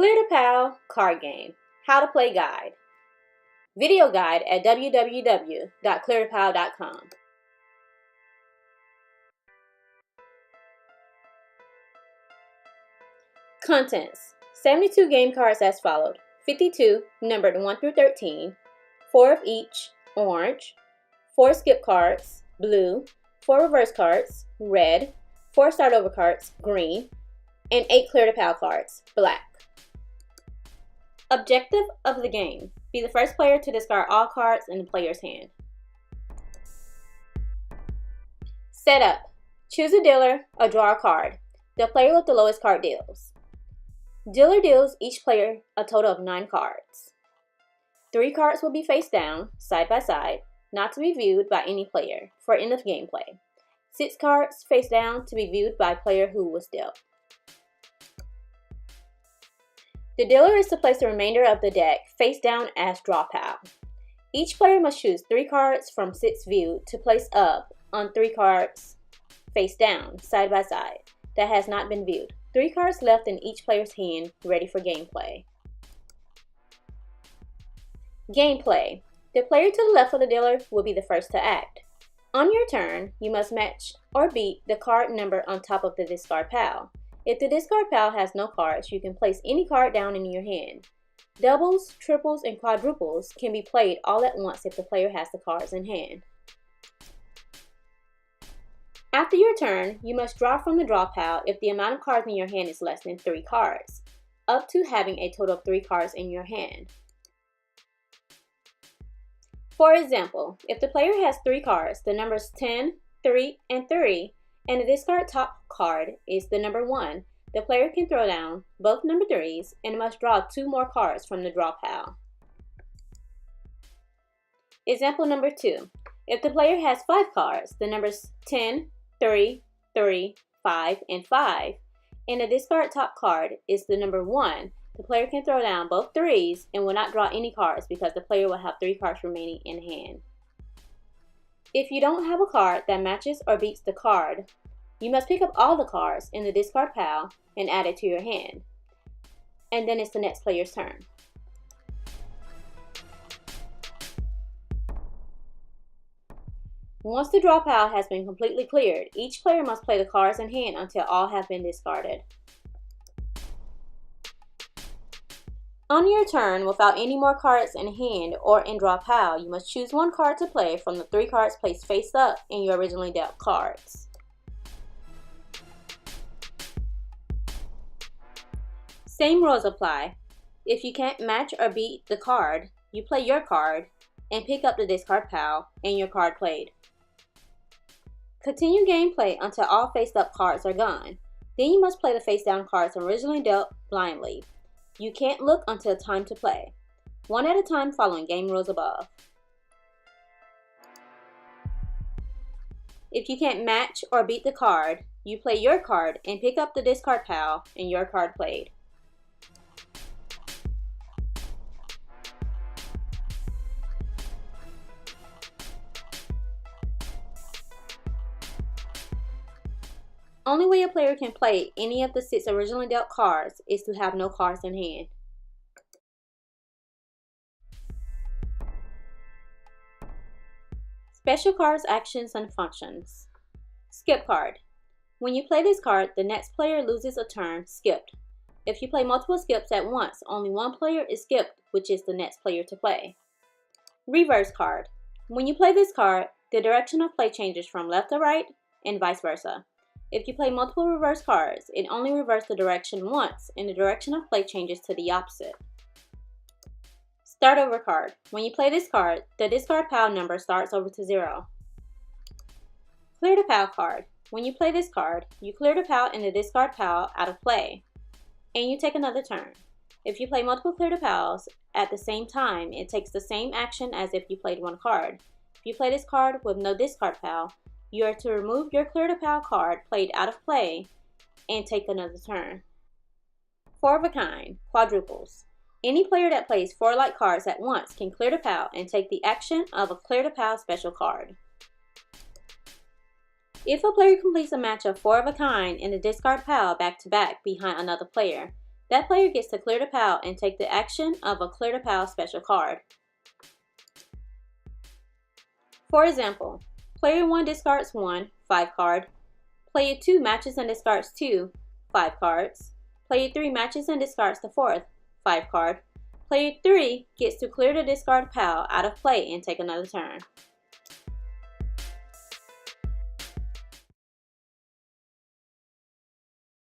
Clear to Pal Card Game, How to Play Guide. Video guide at www.cleartopal.com. Contents: 72 game cards as followed. 52 numbered 1 through 13, 4 of each, orange, 4 skip cards, blue, 4 reverse cards, red, 4 start over cards, green, and 8 Clear to Pal cards, black. Objective of the game: be the first player to discard all cards in the player's hand. Setup: choose a dealer or draw a card. The player with the lowest card deals. Dealer deals each player a total of 9 cards. 3 cards will be face down, side by side, not to be viewed by any player, for end of gameplay. 6 cards face down to be viewed by player who was dealt. The dealer is to place the remainder of the deck face down as draw pile. Each player must choose 3 cards from 6 viewed to place up on 3 cards face down, side by side, that has not been viewed. 3 cards left in each player's hand, ready for gameplay. Gameplay: the player to the left of the dealer will be the first to act. On your turn, you must match or beat the card number on top of the discard pile. If the discard pile has no cards, you can place any card down in your hand. Doubles, triples, and quadruples can be played all at once if the player has the cards in hand. After your turn, you must draw from the draw pile if the amount of cards in your hand is less than 3 cards, up to having a total of 3 cards in your hand. For example, if the player has 3 cards, the numbers 10, 3, and 3, and the discard top card is the number 1, the player can throw down both number 3s and must draw 2 more cards from the draw pile. Example number 2. If the player has 5 cards, the numbers 10, 3, 3, 5, and 5, and the discard top card is the number 1, the player can throw down both 3s and will not draw any cards because the player will have 3 cards remaining in hand. If you don't have a card that matches or beats the card, you must pick up all the cards in the discard pile and add it to your hand. And then it's the next player's turn. Once the draw pile has been completely cleared, each player must play the cards in hand until all have been discarded. On your turn, without any more cards in hand or in draw pile, you must choose 1 card to play from the 3 cards placed face up in your originally dealt cards. Same rules apply. If you can't match or beat the card, you play your card and pick up the discard pile and your card played. Continue gameplay until all face up cards are gone. Then you must play the face down cards originally dealt blindly. You can't look until time to play. 1 at a time following game rules above. If you can't match or beat the card, you play your card and pick up the discard pile and your card played. Only way a player can play any of the 6 originally dealt cards is to have no cards in hand. Special cards, actions, and functions. Skip card. When you play this card, the next player loses a turn skipped. If you play multiple skips at once, only 1 player is skipped, which is the next player to play. Reverse card. When you play this card, the direction of play changes from left to right and vice versa. If you play multiple reverse cards, it only reverses the direction once and the direction of play changes to the opposite. Start over card. When you play this card, the discard pile number starts over to 0. Clear to Pal card. When you play this card, you clear the pile and the discard pile out of play, and you take another turn. If you play multiple Clear to Pals at the same time, it takes the same action as if you played 1 card. If you play this card with no discard pile, you are to remove your Clear to Pal card played out of play and take another turn. 4 of a kind, quadruples. Any player that plays 4 like cards at once can Clear to Pal and take the action of a Clear to Pal special card. If a player completes a match of 4 of a kind in the discard pile back to back behind another player, That player gets to clear the pile and take the action of a clear the pile special card. For example, player 1 discards 1, 5 card. Player 2 matches and discards 2, 5 cards. Player 3 matches and discards the 4th, 5 card. Player 3 gets to clear the discard pile out of play and take another turn.